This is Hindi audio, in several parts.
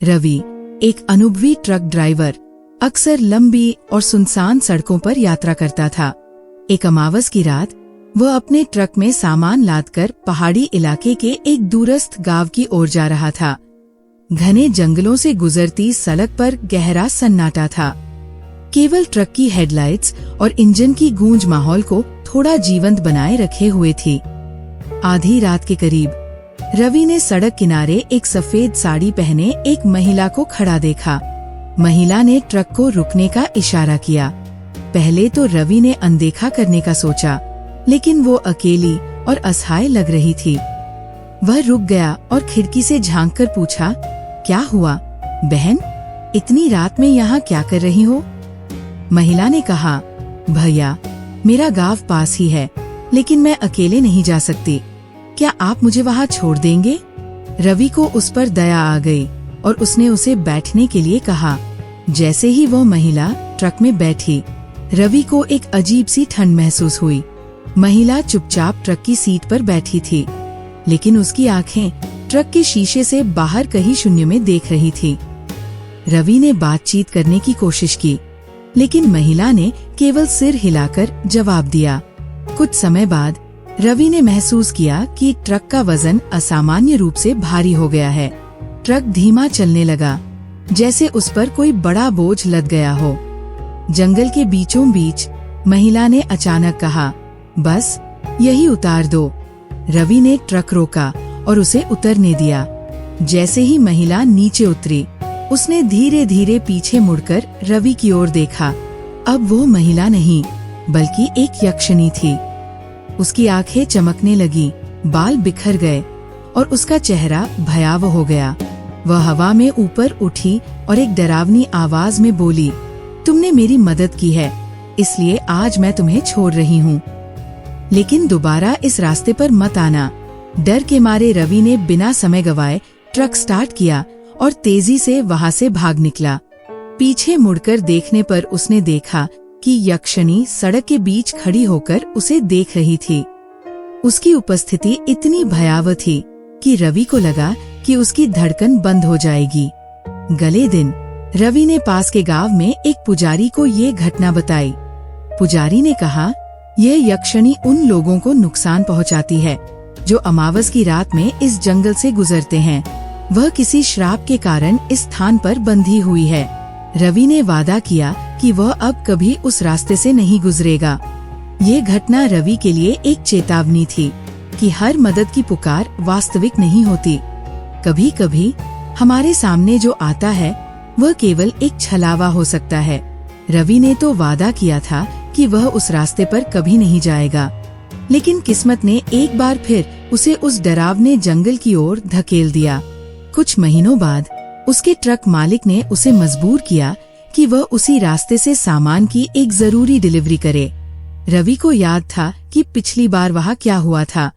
रवि, एक अनुभवी ट्रक ड्राइवर, अक्सर लंबी और सुनसान सड़कों पर यात्रा करता था। एक अमावस की रात वह अपने ट्रक में सामान लादकर पहाड़ी इलाके के एक दूरस्थ गांव की ओर जा रहा था। घने जंगलों से गुजरती सड़क पर गहरा सन्नाटा था। केवल ट्रक की हेडलाइट्स और इंजन की गूंज माहौल को थोड़ा जीवंत बनाए रखे हुए थी। आधी रात के करीब रवि ने सड़क किनारे एक सफेद साड़ी पहने एक महिला को खड़ा देखा। महिला ने ट्रक को रुकने का इशारा किया। पहले तो रवि ने अनदेखा करने का सोचा, लेकिन वो अकेली और असहाय लग रही थी। वह रुक गया और खिड़की से झांककर पूछा, क्या हुआ बहन, इतनी रात में यहाँ क्या कर रही हो? महिला ने कहा, भैया, मेरा गांव पास ही है, लेकिन मैं अकेले नहीं जा सकती। क्या आप मुझे वहाँ छोड़ देंगे? रवि को उस पर दया आ गई और उसने उसे बैठने के लिए कहा। जैसे ही वो महिला ट्रक में बैठी, रवि को एक अजीब सी ठंड महसूस हुई। महिला चुपचाप ट्रक की सीट पर बैठी थी, लेकिन उसकी आंखें ट्रक के शीशे से बाहर कहीं शून्य में देख रही थी। रवि ने बातचीत करने की कोशिश की, लेकिन महिला ने केवल सिर हिलाकर जवाब दिया। कुछ समय बाद रवि ने महसूस किया कि ट्रक का वजन असामान्य रूप से भारी हो गया है। ट्रक धीमा चलने लगा, जैसे उस पर कोई बड़ा बोझ लद गया हो। जंगल के बीचों बीच महिला ने अचानक कहा, बस यही उतार दो। रवि ने ट्रक रोका और उसे उतरने दिया। जैसे ही महिला नीचे उतरी, उसने धीरे धीरे पीछे मुड़कर रवि की ओर देखा। अब वो महिला नहीं, बल्कि एक यक्षिणी थी। उसकी आंखें चमकने लगी, बाल बिखर गए और उसका चेहरा भयावह हो गया। वह हवा में ऊपर उठी और एक डरावनी आवाज में बोली, तुमने मेरी मदद की है, इसलिए आज मैं तुम्हें छोड़ रही हूँ, लेकिन दोबारा इस रास्ते पर मत आना। डर के मारे रवि ने बिना समय गवाए ट्रक स्टार्ट किया और तेजी से वहाँ से भाग निकला। पीछे मुड़कर देखने पर उसने देखा कि यक्षिणी सड़क के बीच खड़ी होकर उसे देख रही थी। उसकी उपस्थिति इतनी भयावह थी कि रवि को लगा कि उसकी धड़कन बंद हो जाएगी। अगले दिन रवि ने पास के गांव में एक पुजारी को ये घटना बताई। पुजारी ने कहा, यह यक्षिणी उन लोगों को नुकसान पहुंचाती है जो अमावस की रात में इस जंगल से गुजरते हैं। वह किसी श्राप के कारण इस स्थान पर बंधी हुई है। रवि ने वादा किया कि वह अब कभी उस रास्ते से नहीं गुजरेगा। ये घटना रवि के लिए एक चेतावनी थी कि हर मदद की पुकार वास्तविक नहीं होती। कभी कभी हमारे सामने जो आता है वह केवल एक छलावा हो सकता है। रवि ने तो वादा किया था कि वह उस रास्ते पर कभी नहीं जाएगा, लेकिन किस्मत ने एक बार फिर उसे उस डरावने जंगल की ओर धकेल दिया। कुछ महीनों बाद उसके ट्रक मालिक ने उसे मजबूर किया कि वह उसी रास्ते से सामान की एक जरूरी डिलीवरी करे। रवि को याद था कि पिछली बार वहाँ क्या हुआ था,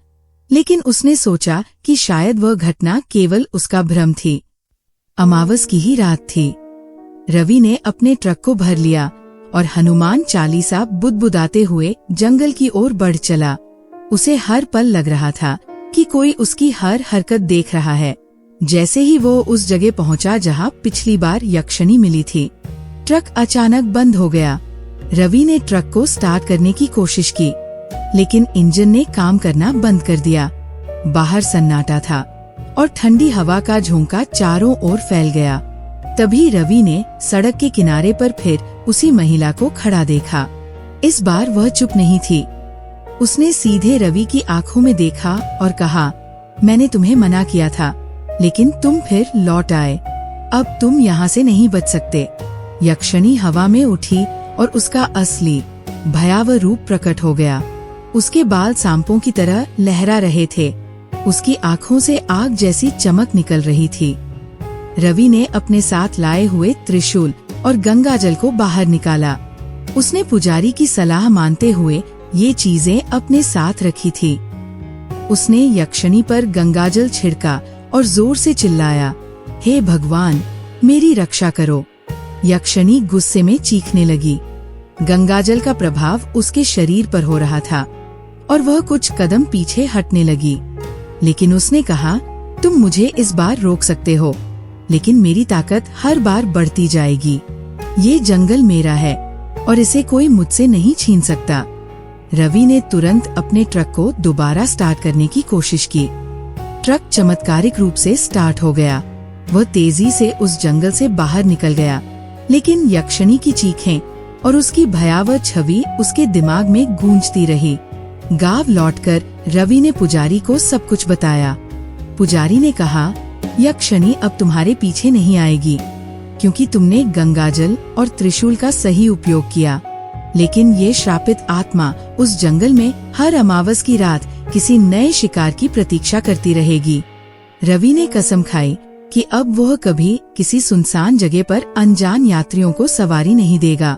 लेकिन उसने सोचा कि शायद वह घटना केवल उसका भ्रम थी। अमावस की ही रात थी। रवि ने अपने ट्रक को भर लिया और हनुमान चालीसा बुदबुदाते हुए जंगल की ओर बढ़ चला। उसे हर पल लग रहा था कि कोई उसकी हर हरकत देख रहा है। जैसे ही वो उस जगह पहुंचा जहां पिछली बार यक्षिणी मिली थी, ट्रक अचानक बंद हो गया। रवि ने ट्रक को स्टार्ट करने की कोशिश की, लेकिन इंजन ने काम करना बंद कर दिया। बाहर सन्नाटा था और ठंडी हवा का झोंका चारों ओर फैल गया। तभी रवि ने सड़क के किनारे पर फिर उसी महिला को खड़ा देखा। इस बार वह चुप नहीं थी। उसने सीधे रवि की आंखों में देखा और कहा, मैंने तुम्हें मना किया था, लेकिन तुम फिर लौट आए। अब तुम यहाँ से नहीं बच सकते। यक्षिणी हवा में उठी और उसका असली भयावह रूप प्रकट हो गया। उसके बाल सांपों की तरह लहरा रहे थे। उसकी आंखों से आग जैसी चमक निकल रही थी। रवि ने अपने साथ लाए हुए त्रिशूल और गंगा जल को बाहर निकाला। उसने पुजारी की सलाह मानते हुए ये चीजें अपने साथ रखी थी। उसने यक्षिणी पर गंगाजल छिड़का और जोर से चिल्लाया, हे भगवान, मेरी रक्षा करो। यक्षिणी गुस्से में चीखने लगी। गंगाजल का प्रभाव उसके शरीर पर हो रहा था और वह कुछ कदम पीछे हटने लगी, लेकिन उसने कहा, तुम मुझे इस बार रोक सकते हो, लेकिन मेरी ताकत हर बार बढ़ती जाएगी। ये जंगल मेरा है और इसे कोई मुझसे नहीं छीन सकता। रवि ने तुरंत अपने ट्रक को दोबारा स्टार्ट करने की कोशिश की। ट्रक चमत्कारिक रूप से स्टार्ट हो गया। वह तेजी से उस जंगल से बाहर निकल गया, लेकिन यक्षिणी की चीखें और उसकी भयावह छवि उसके दिमाग में गूंजती रही। गांव लौटकर रवि ने पुजारी को सब कुछ बताया। पुजारी ने कहा, यक्षिणी अब तुम्हारे पीछे नहीं आएगी, क्योंकि तुमने गंगाजल और त्रिशूल का सही उपयोग किया। लेकिन ये श्रापित आत्मा उस जंगल में हर अमावस की रात किसी नए शिकार की प्रतीक्षा करती रहेगी। रवि ने कसम खाई कि अब वह कभी किसी सुनसान जगह पर अनजान यात्रियों को सवारी नहीं देगा।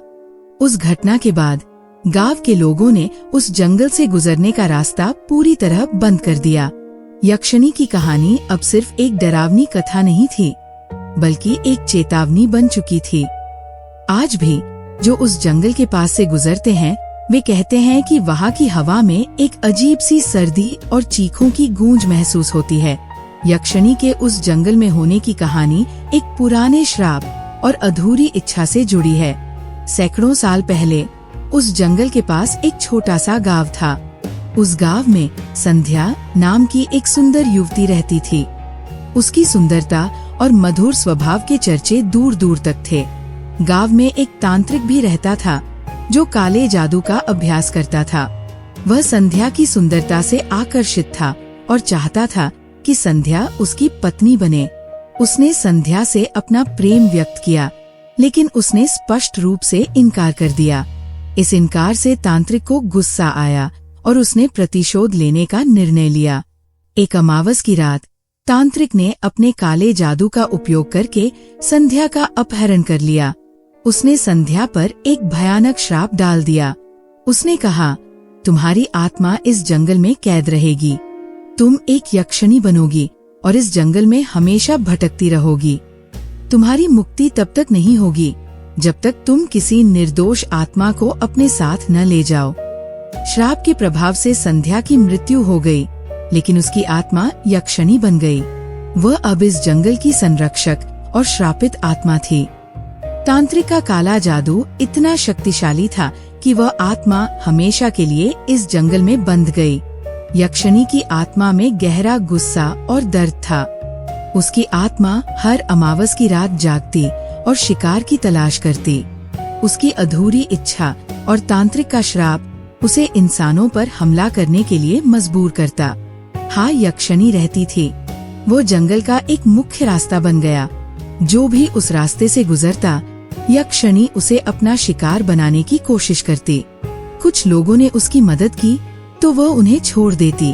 उस घटना के बाद गांव के लोगों ने उस जंगल से गुजरने का रास्ता पूरी तरह बंद कर दिया। यक्षिणी की कहानी अब सिर्फ एक डरावनी कथा नहीं थी, बल्कि एक चेतावनी बन चुकी थी। आज भी जो उस जंगल के पास से गुजरते हैं, वे कहते हैं कि वहाँ की हवा में एक अजीब सी सर्दी और चीखों की गूंज महसूस होती है। यक्षिणी के उस जंगल में होने की कहानी एक पुराने श्राप और अधूरी इच्छा से जुड़ी है। सैकड़ों साल पहले उस जंगल के पास एक छोटा सा गांव था। उस गांव में संध्या नाम की एक सुंदर युवती रहती थी। उसकी सुंदरता और मधुर स्वभाव के चर्चे दूर दूर तक थे। गांव में एक तांत्रिक भी रहता था जो काले जादू का अभ्यास करता था। वह संध्या की सुंदरता से आकर्षित था और चाहता था कि संध्या उसकी पत्नी बने। उसने संध्या से अपना प्रेम व्यक्त किया, लेकिन उसने स्पष्ट रूप से इनकार कर दिया। इस इनकार से तांत्रिक को गुस्सा आया और उसने प्रतिशोध लेने का निर्णय लिया। एक अमावस की रात तांत्रिक ने अपने काले जादू का उपयोग करके संध्या का अपहरण कर लिया। उसने संध्या पर एक भयानक श्राप डाल दिया। उसने कहा, तुम्हारी आत्मा इस जंगल में कैद रहेगी। तुम एक यक्षिणी बनोगी और इस जंगल में हमेशा भटकती रहोगी। तुम्हारी मुक्ति तब तक नहीं होगी जब तक तुम किसी निर्दोष आत्मा को अपने साथ न ले जाओ। श्राप के प्रभाव से संध्या की मृत्यु हो गई, लेकिन उसकी आत्मा यक्षिणी बन गई। वह अब इस जंगल की संरक्षक और श्रापित आत्मा थी। तांत्रिक का काला जादू इतना शक्तिशाली था कि वह आत्मा हमेशा के लिए इस जंगल में बंध गई। यक्षिणी की आत्मा में गहरा गुस्सा और दर्द था। उसकी आत्मा हर अमावस की रात जागती और शिकार की तलाश करती। उसकी अधूरी इच्छा और तांत्रिक का श्राप उसे इंसानों पर हमला करने के लिए मजबूर करता। हाँ, यक्षिणी रहती थी। वो जंगल का एक मुख्य रास्ता बन गया। जो भी उस रास्ते से गुजरता, यक्षिणी उसे अपना शिकार बनाने की कोशिश करती। कुछ लोगों ने उसकी मदद की तो वह उन्हें छोड़ देती,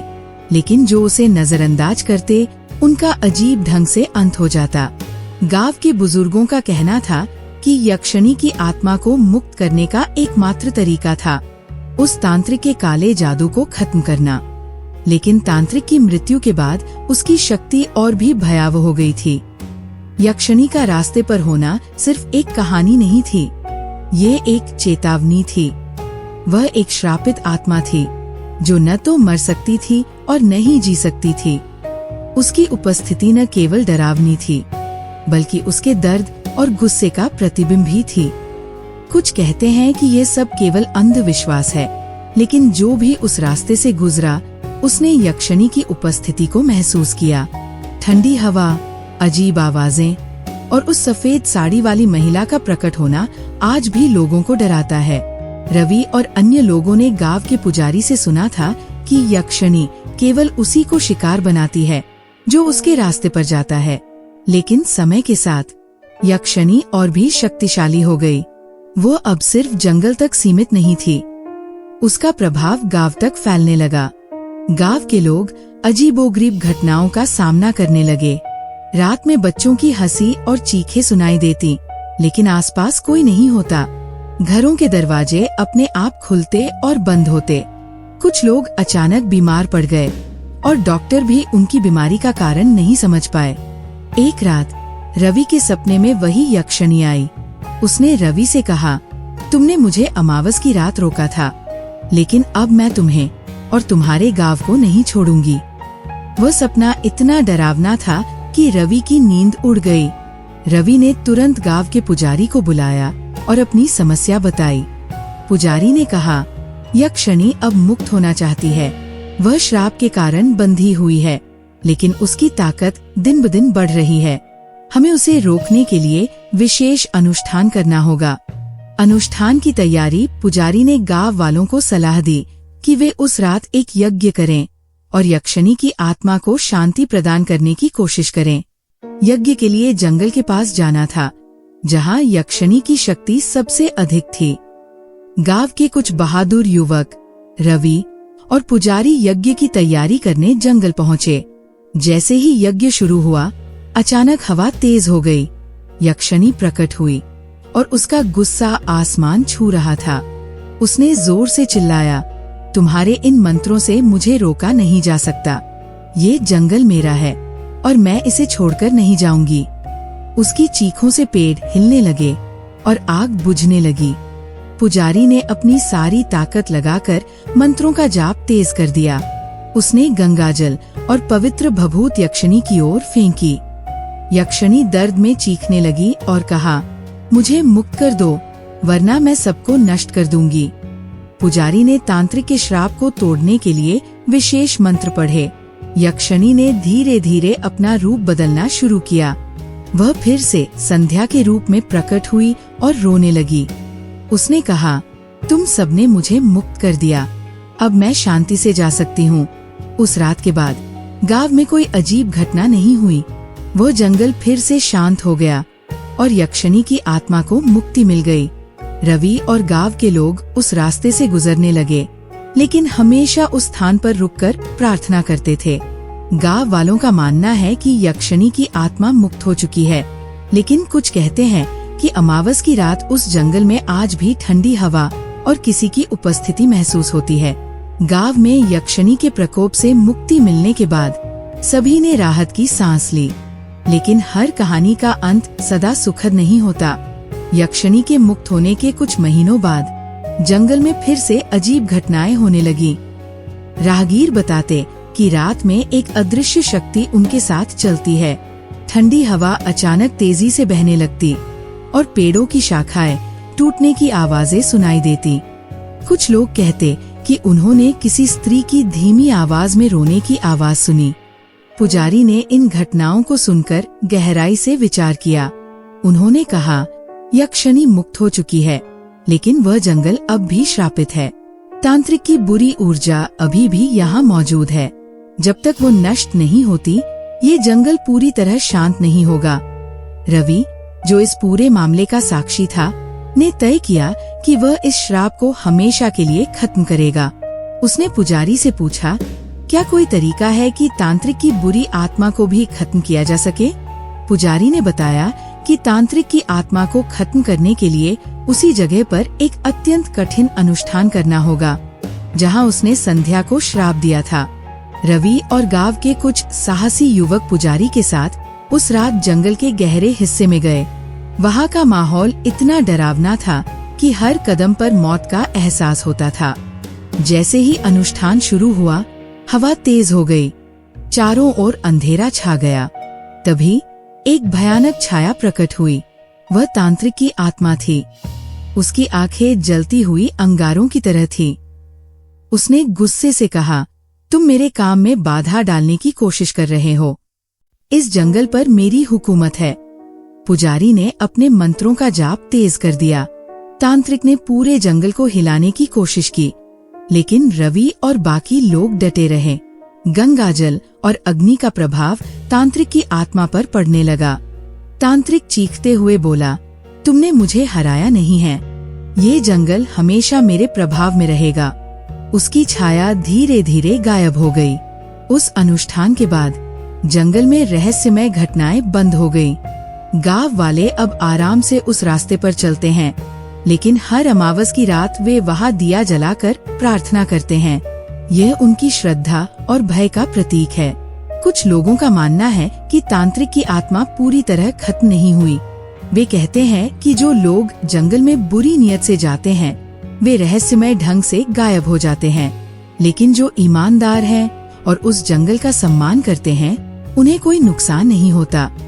लेकिन जो उसे नजरअंदाज करते, उनका अजीब ढंग से अंत हो जाता। गांव के बुजुर्गों का कहना था कि यक्षिणी की आत्मा को मुक्त करने का एकमात्र तरीका था उस तांत्रिक के काले जादू को खत्म करना। लेकिन तांत्रिक की मृत्यु के बाद उसकी शक्ति और भी भयावह हो गई थी। यक्षिणी का रास्ते पर होना सिर्फ एक कहानी नहीं थी, ये एक चेतावनी थी। वह एक श्रापित आत्मा थी जो न तो मर सकती थी और न ही जी सकती थी। उसकी उपस्थिति न केवल डरावनी थी, बल्कि उसके दर्द और गुस्से का प्रतिबिंब भी थी। कुछ कहते हैं कि ये सब केवल अंधविश्वास है, लेकिन जो भी उस रास्ते से गुजरा, उसने यक्षिणी की उपस्थिति को महसूस किया। ठंडी हवा, अजीब आवाजें और उस सफेद साड़ी वाली महिला का प्रकट होना आज भी लोगों को डराता है। रवि और अन्य लोगों ने गांव के पुजारी से सुना था कि यक्षिणी केवल उसी को शिकार बनाती है जो उसके रास्ते पर जाता है। लेकिन समय के साथ यक्षिणी और भी शक्तिशाली हो गई। वो अब सिर्फ जंगल तक सीमित नहीं थी, उसका प्रभाव गांव तक फैलने लगा। गांव के लोग अजीबोगरीब घटनाओं का सामना करने लगे। रात में बच्चों की हंसी और चीखें सुनाई देती, लेकिन आसपास कोई नहीं होता। घरों के दरवाजे अपने आप खुलते और बंद होते। कुछ लोग अचानक बीमार पड़ गए और डॉक्टर भी उनकी बीमारी का कारण नहीं समझ पाए। एक रात रवि के सपने में वही यक्षिणी आई। उसने रवि से कहा, तुमने मुझे अमावस की रात रोका था, लेकिन अब मैं तुम्हें और तुम्हारे गांव को नहीं छोड़ूंगी। वह सपना इतना डरावना था कि रवि की नींद उड़ गई रवि ने तुरंत गांव के पुजारी को बुलाया और अपनी समस्या बताई। पुजारी ने कहा, यक्षिणी अब मुक्त होना चाहती है। वह श्राप के कारण बंधी हुई है, लेकिन उसकी ताकत दिन ब दिन बढ़ रही है। हमें उसे रोकने के लिए विशेष अनुष्ठान करना होगा। अनुष्ठान की तैयारी पुजारी ने गांव वालों को सलाह दी कि वे उस रात एक यज्ञ करें और यक्षिणी की आत्मा को शांति प्रदान करने की कोशिश करें। यज्ञ के लिए जंगल के पास जाना था, जहां यक्षिणी की शक्ति सबसे अधिक थी। गांव के कुछ बहादुर युवक रवि और पुजारी यज्ञ की तैयारी करने जंगल पहुंचे। जैसे ही यज्ञ शुरू हुआ, अचानक हवा तेज हो गई। यक्षिणी प्रकट हुई और उसका गुस्सा आसमान छू रहा था। उसने जोर से चिल्लाया, तुम्हारे इन मंत्रों से मुझे रोका नहीं जा सकता। ये जंगल मेरा है और मैं इसे छोड़कर नहीं जाऊंगी। उसकी चीखों से पेड़ हिलने लगे और आग बुझने लगी। पुजारी ने अपनी सारी ताकत लगाकर मंत्रों का जाप तेज कर दिया। उसने गंगाजल और पवित्र भभूत यक्षिणी की ओर फेंकी। यक्षिणी दर्द में चीखने लगी और कहा, मुझे मुक्त कर दो, वरना मैं सबको नष्ट कर दूंगी। पुजारी ने तांत्रिक के श्राप को तोड़ने के लिए विशेष मंत्र पढ़े। यक्षिणी ने धीरे धीरे अपना रूप बदलना शुरू किया। वह फिर से संध्या के रूप में प्रकट हुई और रोने लगी। उसने कहा, तुम सबने मुझे मुक्त कर दिया, अब मैं शांति से जा सकती हूँ। उस रात के बाद गांव में कोई अजीब घटना नहीं हुई। वह जंगल फिर से शांत हो गया और यक्षिणी की आत्मा को मुक्ति मिल गई। रवि और गांव के लोग उस रास्ते से गुजरने लगे, लेकिन हमेशा उस स्थान पर रुककर प्रार्थना करते थे। गांव वालों का मानना है कि यक्षिणी की आत्मा मुक्त हो चुकी है, लेकिन कुछ कहते हैं कि अमावस की रात उस जंगल में आज भी ठंडी हवा और किसी की उपस्थिति महसूस होती है। गांव में यक्षिणी के प्रकोप से मुक्ति मिलने के बाद सभी ने राहत की सांस ली, लेकिन हर कहानी का अंत सदा सुखद नहीं होता। यक्षिणी के मुक्त होने के कुछ महीनों बाद जंगल में फिर से अजीब घटनाएं होने लगी। राहगीर बताते कि रात में एक अदृश्य शक्ति उनके साथ चलती है। ठंडी हवा अचानक तेजी से बहने लगती और पेड़ों की शाखाएं टूटने की आवाजें सुनाई देती। कुछ लोग कहते कि उन्होंने किसी स्त्री की धीमी आवाज में रोने की आवाज सुनी। पुजारी ने इन घटनाओं को सुनकर गहराई से विचार किया। उन्होंने कहा, यक्षिणी मुक्त हो चुकी है, लेकिन वह जंगल अब भी श्रापित है। तांत्रिक की बुरी ऊर्जा अभी भी यहाँ मौजूद है। जब तक वो नष्ट नहीं होती, ये जंगल पूरी तरह शांत नहीं होगा। रवि, जो इस पूरे मामले का साक्षी था, ने तय किया कि वह इस श्राप को हमेशा के लिए खत्म करेगा। उसने पुजारी से पूछा, क्या कोई तरीका है कि तांत्रिक की बुरी आत्मा को भी खत्म किया जा सके? पुजारी ने बताया कि तांत्रिक की आत्मा को खत्म करने के लिए उसी जगह पर एक अत्यंत कठिन अनुष्ठान करना होगा, जहां उसने संध्या को श्राप दिया था। रवि और गांव के कुछ साहसी युवक पुजारी के साथ उस रात जंगल के गहरे हिस्से में गए। वहां का माहौल इतना डरावना था कि हर कदम पर मौत का एहसास होता था। जैसे ही अनुष्ठान शुरू हुआ, हवा तेज हो गई, चारों ओर अंधेरा छा गया। तभी एक भयानक छाया प्रकट हुई। वह तांत्रिक की आत्मा थी। उसकी आंखें जलती हुई अंगारों की तरह थी। उसने गुस्से से कहा, तुम मेरे काम में बाधा डालने की कोशिश कर रहे हो। इस जंगल पर मेरी हुकूमत है। पुजारी ने अपने मंत्रों का जाप तेज कर दिया। तांत्रिक ने पूरे जंगल को हिलाने की कोशिश की, लेकिन रवि और बाकी लोग डटे रहे। गंगाजल और अग्नि का प्रभाव तांत्रिक की आत्मा पर पड़ने लगा। तांत्रिक चीखते हुए बोला, तुमने मुझे हराया नहीं है। ये जंगल हमेशा मेरे प्रभाव में रहेगा। उसकी छाया धीरे धीरे गायब हो गई। उस अनुष्ठान के बाद जंगल में रहस्यमय घटनाएं बंद हो गई। गांव वाले अब आराम से उस रास्ते पर चलते हैं, लेकिन हर अमावस की रात वे वहां दिया जलाकर प्रार्थना करते हैं। यह उनकी श्रद्धा और भय का प्रतीक है। कुछ लोगों का मानना है कि तांत्रिक की आत्मा पूरी तरह खत्म नहीं हुई। वे कहते हैं कि जो लोग जंगल में बुरी नियत से जाते हैं, वे रहस्यमय ढंग से गायब हो जाते हैं, लेकिन जो ईमानदार हैं और उस जंगल का सम्मान करते हैं, उन्हें कोई नुकसान नहीं होता।